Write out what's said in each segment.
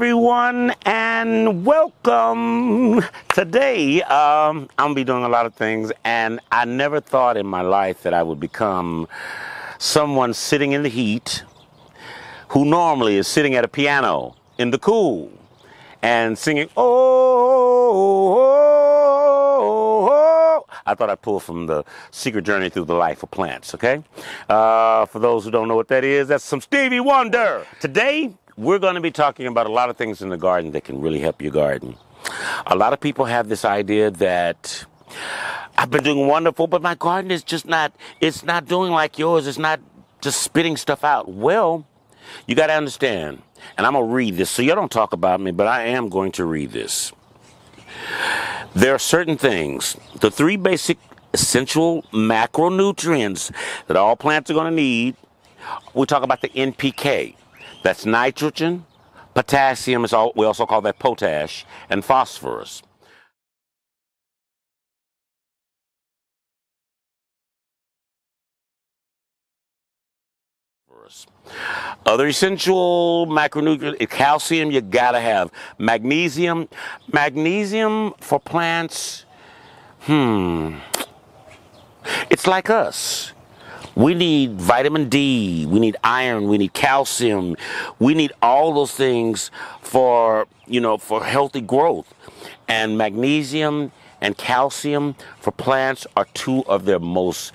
everyone, and welcome. Today, I'm gonna be doing a lot of things, and I never thought in my life that I would become someone sitting in the heat who normally is sitting at a piano in the cool and singing, oh, oh, oh. I thought I'd pull from the Secret Journey Through the Life of Plants, okay? For those who don't know what that is, that's some Stevie Wonder. Today, we're going to be talking about a lot of things in the garden that can really help your garden. A lot of people have this idea that I've been doing wonderful, but my garden is just not, it's not doing like yours. It's not just spitting stuff out. Well, you got to understand, and I'm going to read this, so you don't talk about me, but I am going to read this. There are certain things, the three basic essential macronutrients that all plants are going to need. We talk about the NPK. That's nitrogen, potassium, we also call that potash, and phosphorus. Other essential macronutrients, calcium you gotta have. Magnesium. Magnesium for plants, it's like us. We need vitamin D, we need iron, we need calcium, we need all those things for, for healthy growth. And magnesium and calcium for plants are two of their most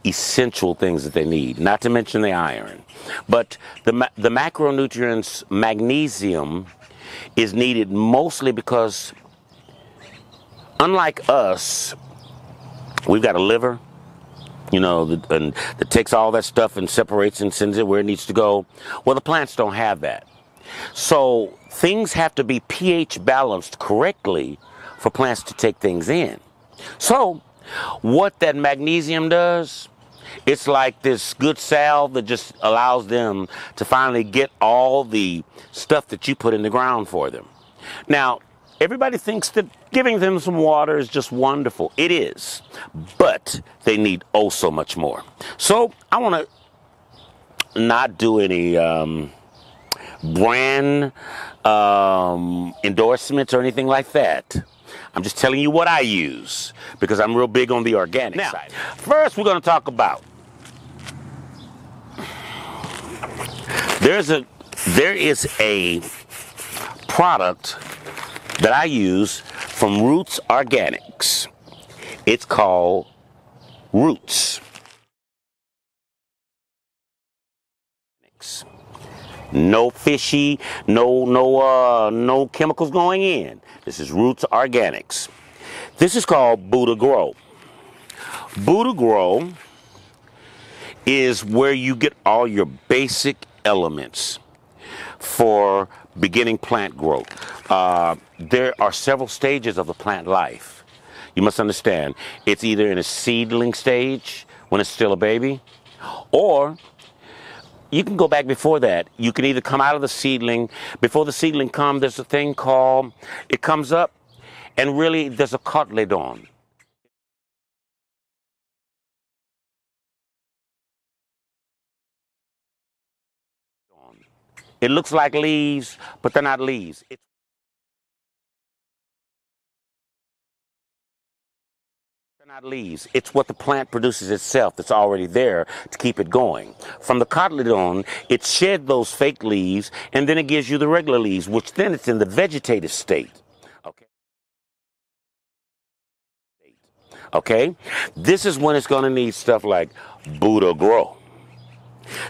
essential things that they need, not to mention the iron. But the macronutrients, magnesium, is needed mostly because, unlike us, we've got a liver, that takes all that stuff and separates and sends it where it needs to go. Well, the plants don't have that. So things have to be pH balanced correctly for plants to take things in. So what that magnesium does, it's like this good salve that just allows them to finally get all the stuff that you put in the ground for them. Now, everybody thinks that giving them some water is just wonderful. It is, but they need oh so much more. So I want to not do any brand endorsements or anything like that. I'm just telling you what I use because I'm real big on the organic side. First, we're going to talk about there is a product that I use from Roots Organics. It's called Roots. No fishy, no chemicals going in. This is Roots Organics. This is called Buddha Grow. Buddha Grow is where you get all your basic elements for beginning plant growth. There are several stages of the plant life. You must understand, it's either in a seedling stage when it's still a baby, or you can go back before that. You can either come out of the seedling. Before the seedling comes, there's a thing called, it comes up, and really there's a cotyledon. It looks like leaves, but they're not leaves. They're not leaves. It's what the plant produces itself that's already there to keep it going. From the cotyledon, it sheds those fake leaves, and then it gives you the regular leaves, which then it's in the vegetative state. Okay? This is when it's going to need stuff like Buddha Grow.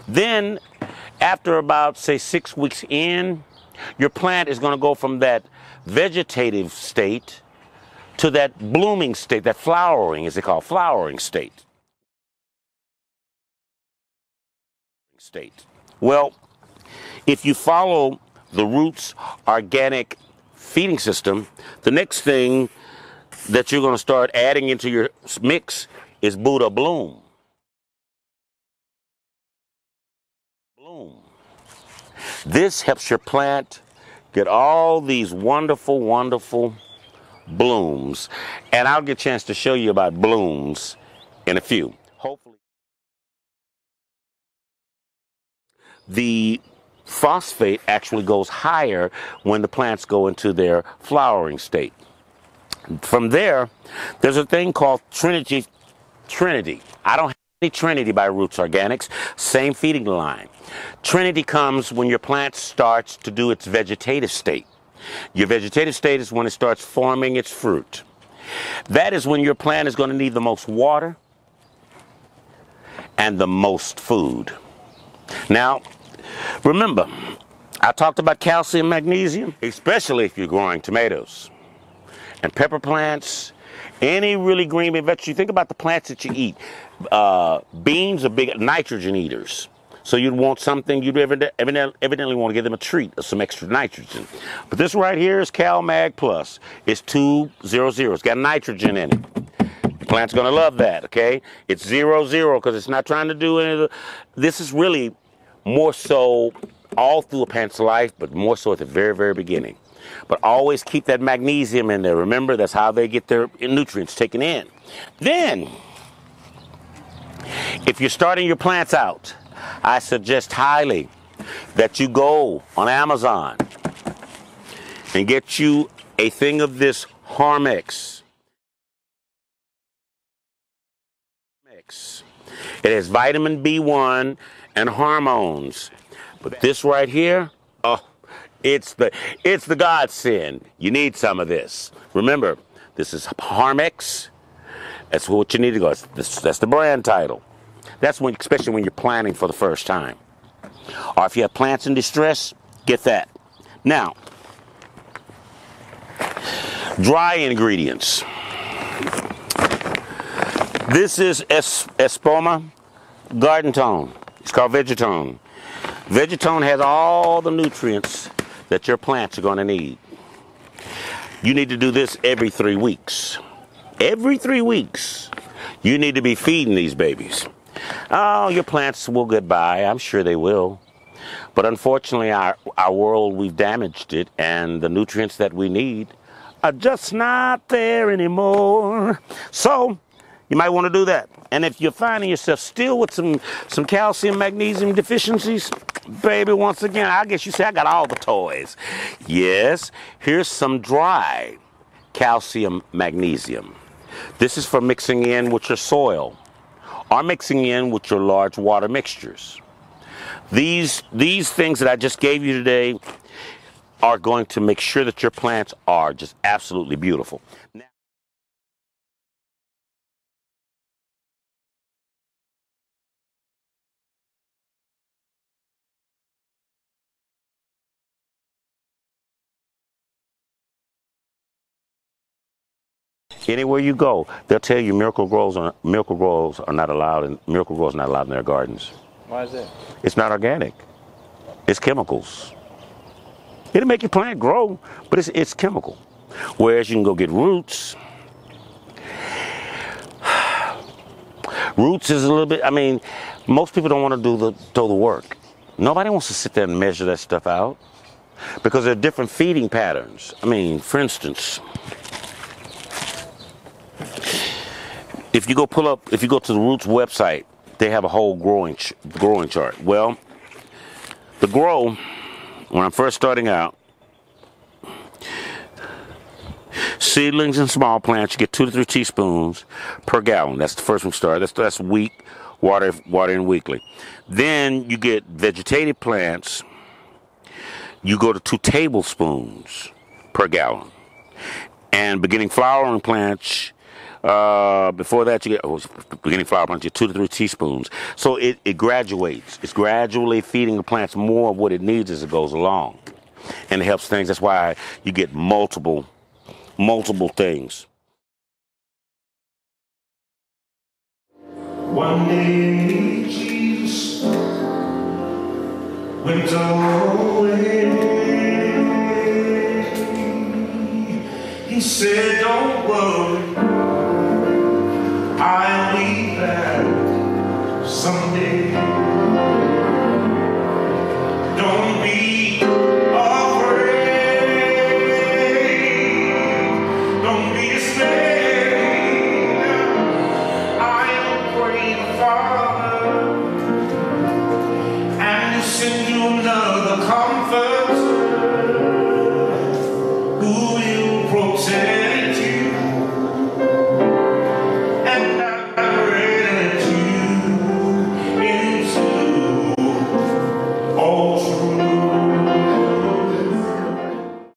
Then, after about, say, 6 weeks in, your plant is going to go from that vegetative state to that blooming state, that flowering, as they call flowering state. Well, if you follow the Roots Organic feeding system, the next thing that you're going to start adding into your mix is Buddha Bloom. This helps your plant get all these wonderful, wonderful blooms. And I'll get a chance to show you about blooms in a few. Hopefully. The phosphate actually goes higher when the plants go into their flowering state. From there, there's a thing called Trinity. I don't have any Trinity by Roots Organics. Same feeding line. Trinity comes when your plant starts to do its vegetative state. Your vegetative state is when it starts forming its fruit. That is when your plant is going to need the most water and the most food. Now, remember, I talked about calcium, magnesium, especially if you're growing tomatoes and pepper plants, any really green vegetables. You think about the plants that you eat. Beans are big nitrogen eaters. So you'd want something, you'd evidently want to give them a treat of some extra nitrogen. But this right here is Cal Mag Plus. It's 200. It's got nitrogen in it. The plant's going to love that, okay? It's 00 because it's not trying to do any of the... This is really more so all through a plant's life, but more so at the very, very beginning. But always keep that magnesium in there. Remember, that's how they get their nutrients taken in. Then, if you're starting your plants out, I suggest highly that you go on Amazon and get you a thing of this Harmex. It has vitamin B1 and hormones. But this right here, oh, it's the godsend. You need some of this. Remember, this is Harmex. That's what you need to go. That's the brand title. That's when, especially when you're planting for the first time. Or if you have plants in distress, get that. Now, dry ingredients. This is Espoma Garden Tone. It's called Vegetone. Vegetone has all the nutrients that your plants are going to need. You need to do this every 3 weeks. Every 3 weeks, you need to be feeding these babies. Oh, your plants will get by. I'm sure they will. But unfortunately, our world, we've damaged it, and the nutrients that we need are just not there anymore. So, you might want to do that. And if you're finding yourself still with some calcium, magnesium deficiencies, baby, once again, I guess you say I got all the toys. Yes, here's some dry calcium, magnesium. This is for mixing in with your soil or mixing in with your large water mixtures. These things that I just gave you today are going to make sure that your plants are just absolutely beautiful. Now, anywhere you go, they'll tell you miracle grows are not allowed, and miracle grows not allowed in their gardens. Why is that? It's not organic. It's chemicals. It'll make your plant grow, but it's chemical. Whereas you can go get roots. Roots is a little bit, I mean, most people don't want to do the work. Nobody wants to sit there and measure that stuff out because there are different feeding patterns. I mean, for instance, if you go to the Roots website, they have a whole growing chart. Well, the grow, when I'm first starting out, seedlings and small plants, you get 2 to 3 teaspoons per gallon. That's the first one start. That's week, watering weekly. Then you get vegetative plants, you go to 2 tablespoons per gallon. And beginning flowering plants, before that you get beginning flower plants, you get 2 to 3 teaspoons. So it graduates. It's gradually feeding the plants more of what it needs as it goes along, and it helps things. That's why you get multiple things. One day Jesus went away. He said, "Don't